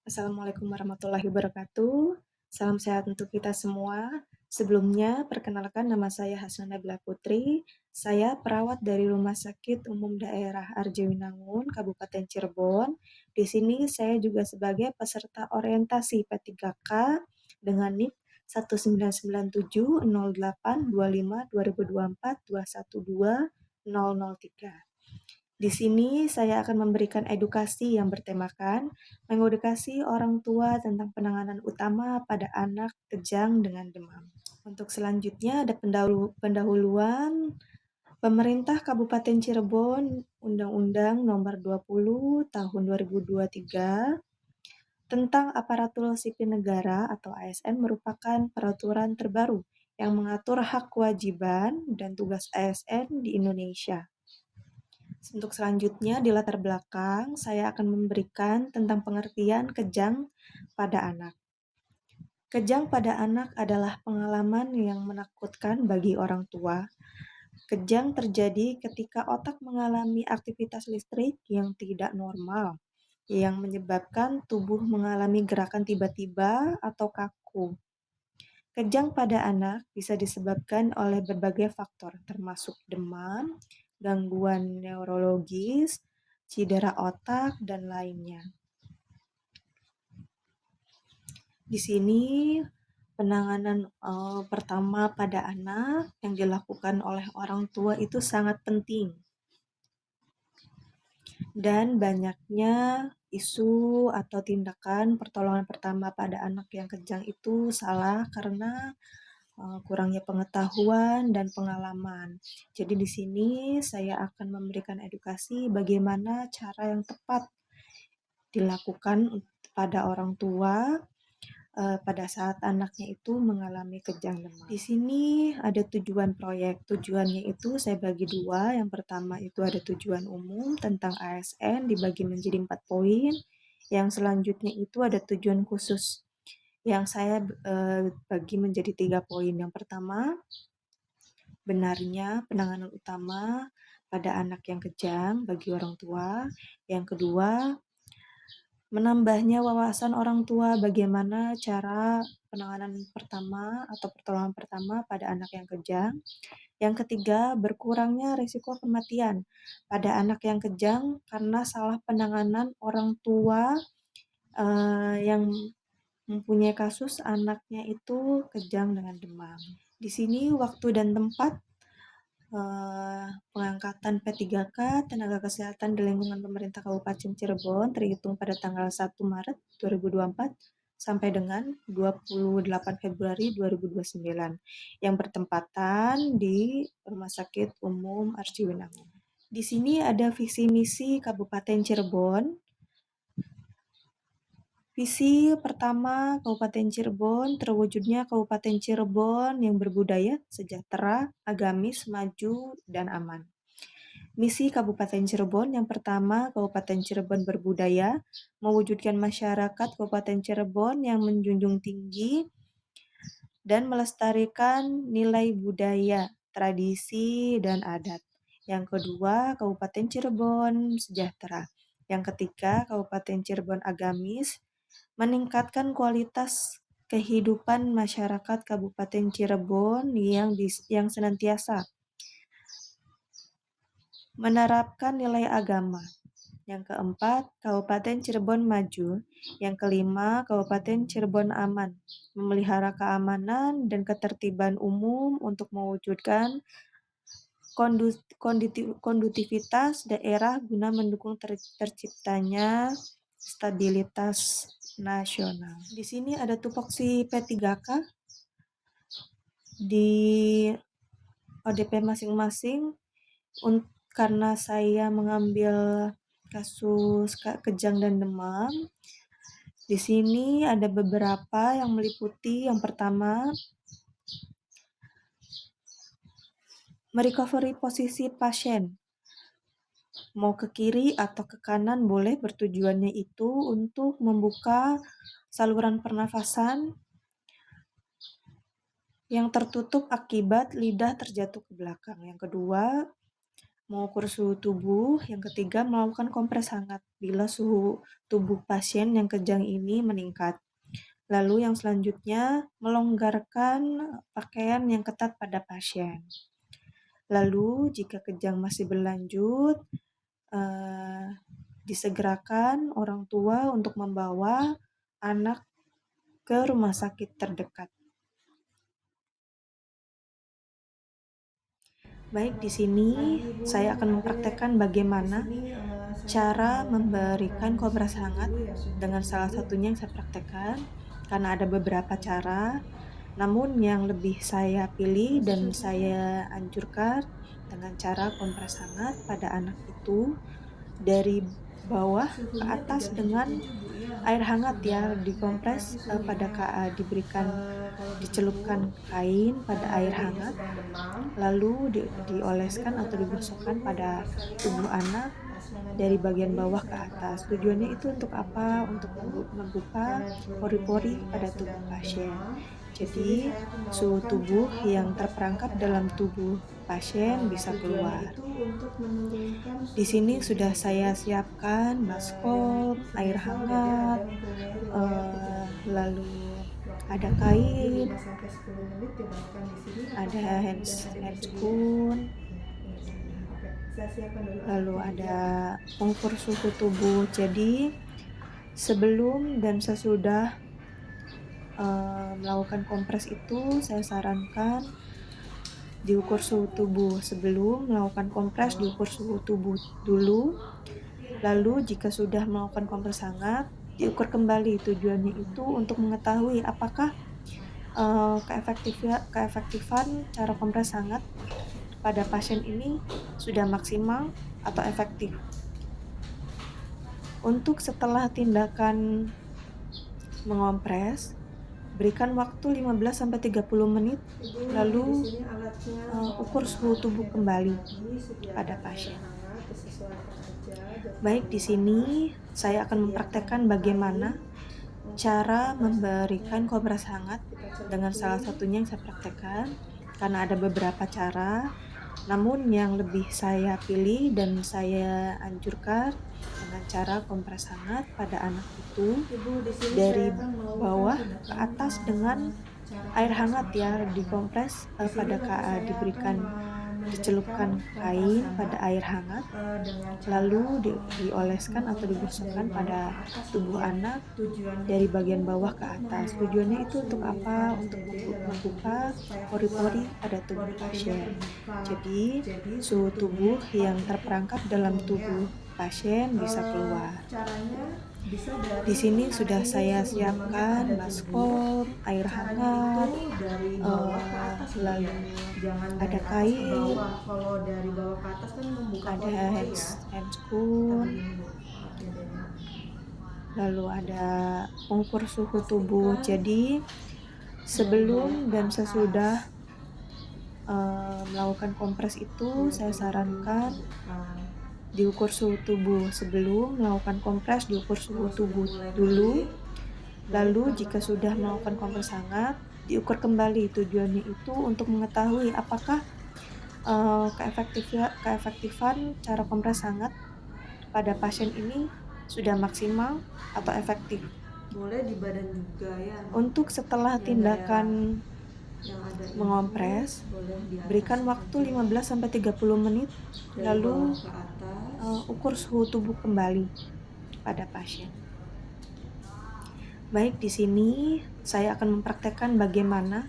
Assalamualaikum warahmatullahi wabarakatuh. Salam sehat untuk kita semua. Sebelumnya, perkenalkan nama saya Hasna Nabila Putri. Saya perawat dari Rumah Sakit Umum Daerah Arjawinangun, Kabupaten Cirebon. Di sini saya juga sebagai peserta orientasi P3K dengan NIK 199708252024212003. Di sini saya akan memberikan edukasi yang bertemakan mengedukasi orang tua tentang penanganan utama pada anak kejang dengan demam. Untuk selanjutnya ada pendahuluan Pemerintah Kabupaten Cirebon Undang-Undang Nomor 20 Tahun 2023 tentang Aparatur Sipil Negara atau ASN merupakan peraturan terbaru yang mengatur hak kewajiban dan tugas ASN di Indonesia. Untuk selanjutnya di latar belakang, saya akan memberikan tentang pengertian kejang pada anak. Kejang pada anak adalah pengalaman yang menakutkan bagi orang tua. Kejang terjadi ketika otak mengalami aktivitas listrik yang tidak normal, yang menyebabkan tubuh mengalami gerakan tiba-tiba atau kaku. Kejang pada anak bisa disebabkan oleh berbagai faktor, termasuk demam, gangguan neurologis, cedera otak, dan lainnya. Di sini penanganan pertama pada anak yang dilakukan oleh orang tua itu sangat penting. Dan banyaknya isu atau tindakan pertolongan pertama pada anak yang kejang itu salah karena kurangnya pengetahuan dan pengalaman. Jadi di sini saya akan memberikan edukasi bagaimana cara yang tepat dilakukan pada orang tua pada saat anaknya itu mengalami kejang demam. Di sini ada tujuan proyek. Tujuannya itu saya bagi dua. Yang pertama itu ada tujuan umum tentang ASN dibagi menjadi 4 poin. Yang selanjutnya itu ada tujuan khusus yang saya bagi menjadi 3 poin. Yang pertama, benarnya penanganan utama pada anak yang kejang bagi orang tua. Yang kedua, menambahnya wawasan orang tua bagaimana cara penanganan pertama atau pertolongan pertama pada anak yang kejang. Yang ketiga, berkurangnya risiko kematian pada anak yang kejang karena salah penanganan orang tua yang mempunyai kasus anaknya itu kejang dengan demam. Di sini waktu dan tempat pengangkatan P3K tenaga kesehatan di lingkungan pemerintah Kabupaten Cirebon terhitung pada tanggal 1 Maret 2024 sampai dengan 28 Februari 2029 yang bertempatan di Rumah Sakit Umum Arjawinangun. Di sini ada visi misi Kabupaten Cirebon. Visi pertama Kabupaten Cirebon, terwujudnya Kabupaten Cirebon yang berbudaya, sejahtera, agamis, maju, dan aman. Misi Kabupaten Cirebon yang pertama, Kabupaten Cirebon berbudaya, mewujudkan masyarakat Kabupaten Cirebon yang menjunjung tinggi dan melestarikan nilai budaya, tradisi, dan adat. Yang kedua, Kabupaten Cirebon sejahtera. Yang ketiga, Kabupaten Cirebon agamis, meningkatkan kualitas kehidupan masyarakat Kabupaten Cirebon yang senantiasa menerapkan nilai agama. Yang keempat, Kabupaten Cirebon maju. Yang kelima, Kabupaten Cirebon aman, memelihara keamanan dan ketertiban umum untuk mewujudkan kondutivitas daerah guna mendukung terciptanya stabilitas nasional. Di sini ada tupoksi P3K di ODP masing-masing karena saya mengambil kasus kejang dan demam. Di sini ada beberapa yang meliputi yang pertama, merecovery posisi pasien. Mau ke kiri atau ke kanan boleh, bertujuannya itu untuk membuka saluran pernafasan yang tertutup akibat lidah terjatuh ke belakang. Yang kedua, mengukur suhu tubuh, yang ketiga melakukan kompres hangat bila suhu tubuh pasien yang kejang ini meningkat. Lalu yang selanjutnya melonggarkan pakaian yang ketat pada pasien. Lalu jika kejang masih berlanjut, eh, disegerakan orang tua untuk membawa anak ke rumah sakit terdekat. Baik, di sini saya akan mempraktekkan bagaimana cara memberikan kompres hangat dengan salah satunya yang saya praktekkan, karena ada beberapa cara, namun yang lebih saya pilih dan saya anjurkan dengan cara kompres hangat pada anak itu dari bawah ke Suhunya atas dengan 37 Bu ya, air hangat ya, sudah dikompres, naik nih suhunya. diberikan Kalau begitu, dicelupkan kain pada karena air babynya hangat, sedang demam, lalu sebelumnya dioleskan atau perkenalkan digosokkan dulu pada saya tubuh anak Asmana dari bagian Damai, bawah ke saya atas. perawat dari Tujuannya Rumah itu untuk Sakit Mata apa? Untuk Jambangan. membuka Karena berhubung pori-pori babynya pada tubuh sedang pasien. demam, di sini Jadi, saya akan suhu membawakan tubuh cara yang kompres hangat terperangkap pada dalam anak. tubuh pasien bisa Tujuannya keluar. itu untuk menurunkan Di suhu sini tubuh sudah saya baby siapkan yang baskom, air semisal baby hangat, ada mempunyai riwayat kejang. lalu ada Waktunya kurang lebih kain, 5 sampai 10 menit dilakukan di sini. ada Apakah udah ada tersedia? handscoon, Oke, saya siapkan dulu lalu alatnya Bu ada ya. pengukur suhu tubuh. Jadi, sebelum dan sesudah melakukan kompres itu, saya sarankan diukur suhu tubuh. Sebelum melakukan kompres, diukur suhu tubuh dulu. Lalu, jika sudah melakukan kompres hangat, diukur kembali. Tujuannya itu untuk mengetahui apakah keefektifan cara kompres hangat pada pasien ini sudah maksimal atau efektif. Untuk setelah tindakan mengompres, berikan waktu 15-30 menit, Ibu, lalu di sini alatnya mohon ukur suhu maaf tubuh tidak kembali terbagi, pada sediakan air pasien. hangat, disesuaikan aja. Jangan Baik, terlalu di sini panas. saya akan Sediakan mempraktekkan kain bagaimana untuk cara kompres hangatnya. memberikan kompres hangat Kita dengan salah celupin. satunya yang saya praktekkan, karena ada beberapa cara, namun yang lebih saya pilih dan saya anjurkan dengan cara kompres hangat pada anak itu Ibu, di sini dari saya akan melakukan bawah ke tindakan atas dengan cara air kompres hangat ya, pada anak. dikompres, Di sini nanti saya akan diberikan memberikan dicelupkan kompres kain pada hangat air hangat, dengan lalu cara dioleskan atau mengompres dari digosokkan bawah pada ke atas tubuh Bu ya. anak Tujuannya dari itu bagian bawah ke untuk atas. Tujuannya menguatkan itu untuk suhu apa? panas Untuk dede dalam membuka tubuh supaya keluar, pori-pori pada tubuh pori-porinya pasien. terbuka, Jadi, jadi suhu suhu tubuhnya tubuh cepat yang untuk terperangkap dalam turun ya. tubuh pasien bisa Eh, keluar. Caranya bisa Di dari, sini karena sudah ini saya suhu demamnya siapkan ada tubuh, baskom, air caranya itu hangat, dari bawah ke atas Bu ya, lalu jangan ada dari atas ke kain, bawah. Kalau dari bawah ke atas kan membuka ada pori-pori ya. Kita handscoon, begini Bu, maaf dedenya. lalu ada pengukur suhu tubuh. Pastikan Jadi, dari sebelum bawah ke dan atas. sesudah melakukan kompres itu, Tuh, saya begitu sarankan tunjukkan. diukur suhu tubuh. Sebelum melakukan kompres, diukur suhu Kalau sudah tubuh mulai dulu. baik, baru Lalu, jika ditambahkan sudah lagi melakukan airnya. kompres hangat, diukur kembali. Tujuannya itu untuk mengetahui apakah keefektifan cara kompres hangat pada pasien ini sudah maksimal atau efektif. Boleh di badan juga ya, Untuk setelah yang tindakan daerah yang ada infus mengompres, boleh di atas berikan waktu aja, 15-30 menit, dari lalu bawah ke atas. ukur suhu tubuh kembali pada pasien. Baik, di sini saya akan mempraktekkan bagaimana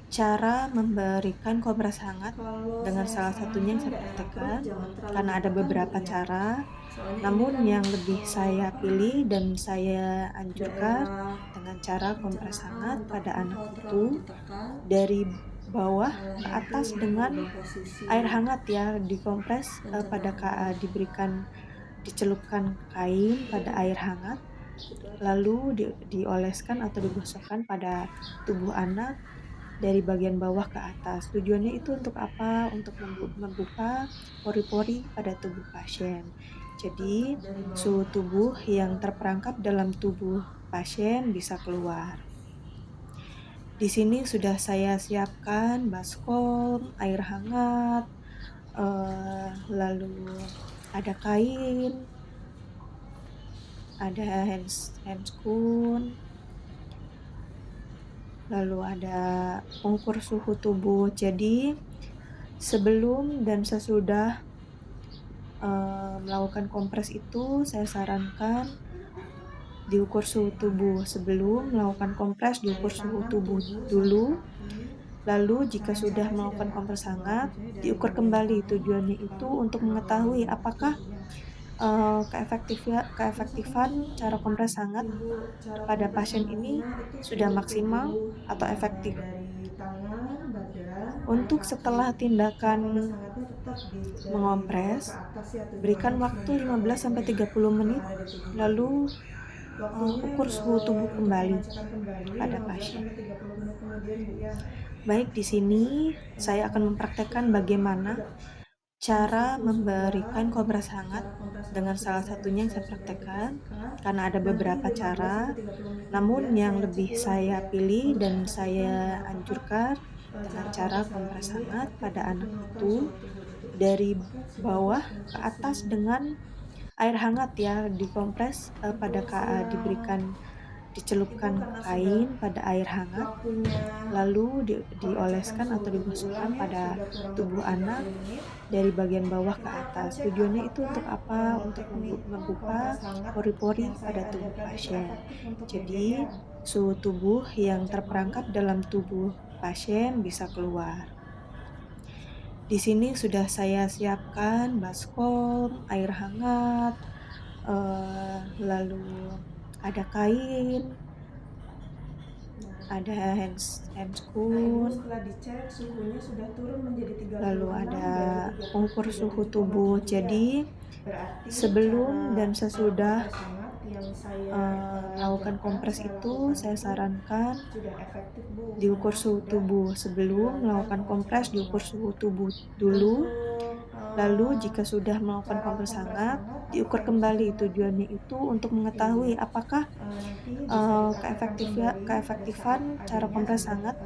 cara memberikan kompres hangat Kalau dengan saya salah satunya yang sarankan saya daerah perut praktekkan, jangan terlalu karena ada ditekan Bu beberapa ya, cara, soalnya ini namun kan yang lebih saya apa, pilih dan saya anjurkan daerah dengan cara kompres hangat pencernaan, pada takutnya anak kalau terlalu itu ditekan dari bawah malah ke nanti atas dengan merubah posisi air hangat ya, dikompres, pencernaannya. diberikan dicelupkan kain pada air hangat, Gitu aja. lalu dioleskan atau digosokkan pada tubuh anak dari bagian bawah ke atas. Tujuannya itu untuk apa? Untuk membuka pori-pori pada tubuh pasien. Jadi, Tetap dari bawah suhu ke atas tubuh Bu yang ya. terperangkap dalam tubuh pasien bisa keluar. Di sini sudah saya siapkan baskom, air hangat, lalu ada kain, ada handscoon, lalu ada pengukur suhu tubuh. Jadi, sebelum dan sesudah, melakukan kompres itu saya sarankan diukur suhu tubuh. Sebelum melakukan kompres diukur suhu Tangan, tubuh tubuh, sampai dulu, kaki. lalu jika sudah Sampai sih melakukan dari kompres atas bawah hangat, biasanya dari diukur bagian kembali. tangan, Tujuannya itu lalu untuk ke mengetahui bagian kaki apakah, ya. Terus apa keefektifan lagi? cara kompres hangat Ibu cara pada kompres pasien ini hangatnya itu sudah seluruh maksimal tubuh, atau mulai efektif. dari tangan, badan, sampai Untuk kaki. setelah Cara tindakan kompres hangatnya tetap dari bawah mengompres, ke atas ya, berikan tujuannya untuk waktu membuka 15 sampai organ 30 yang menit, ada di tubuh lalu, bayi. Waktunya ukur suhu tubuh untuk kembali pengecekan kembali pada 15 pasien. sampai 30 menit kemudian Bu ya. Baik, di sini saya akan Terus mempraktekkan bagaimana udah cara Situ sudah, memberikan ini kompres hangat cara kompres hangat dengan sudah salah satunya yang saya saya sudah praktekkan, edukasikan. karena ada Nanti beberapa 15 cara, sampai 30 menit namun kemudian yang saya cek lebih ulang Bu saya ya, pilih untuk dan keefektifan saya apakah anjurkan dengan cara cara kompres hangat kompres ini hangat efektif pada untuk anak menurunkan itu suhu tubuh di tubuh. dari Oke, sudah Bu, bawah terima ke atas kasih. dengan air hangat ya, dikompres, Ibu siap. diberikan Ibu dicelupkan karena sudah kain pada air hangat, waktunya lalu pengecekan dioleskan suhu atau tubuh ulang digosokkan ya, pada sudah kurang tubuh lebih anak 30 menit. dari bagian bawah ke Kita akan atas. cek Tujuannya itu apakah untuk apa? Untuk teknik membuka kompres hangat pori-pori yang saya pada tubuh ajarkan itu pasien. efektif untuk Dede Jadi, ya. suhu tubuh Kita yang cek dulu. terperangkap dalam tubuh pasien bisa keluar. Di sini sudah saya siapkan baskom, air hangat, lalu ada kain, Nah, ada nah Ibu handscoon, setelah dicek suhunya sudah turun menjadi lalu 36 ada dari pengukur suhu tubuh. 37,7 ya. Jadi, Berarti sebelum cara dan sesudah, kompres hangat yang saya melakukan ajarkan, kompres saya itu, lakukan saya itu sarankan sudah efektif Bu, diukur karena suhu sudah tubuh. Sebelum dilakukan melakukan kompres pengecekan diukur ulang. suhu tubuh dulu, Untuk lalu jika sudah melakukan cara kompres kompres hangat, hangat, diukur apakah Ibu sudah kembali. mengerti? Tujuannya itu untuk Oke Bu mengetahui ya. apakah, Nanti bisa dipraktekkan kembali pada keefektifan saat cara adanya kompres sudah hangat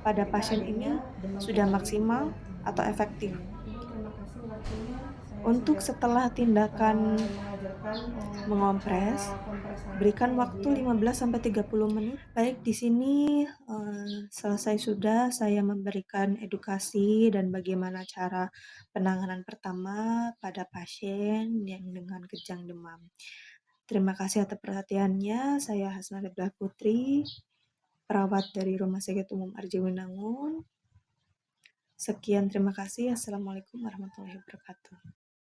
pada ketika pasien adanya ini demam sudah kembali Bu maksimal ya. atau Oke, efektif. Ibu terima kasih waktunya. Saya Untuk sudah setelah tindakan mengajarkan untuk cara mengompres, kompres hangatnya berikan ya Bu waktu ya. 15 sampai 30 menit. Baik, di sini, selesai sudah saya memberikan edukasi dan bagaimana cara penanganan pertama pada pasien yang dengan kejang demam. Terima kasih atas perhatiannya. Saya Hasnatiblah Putri, perawat dari Rumah Sakit Umum Arjawinangun. Sekian, terima kasih. Assalamualaikum warahmatullahi wabarakatuh.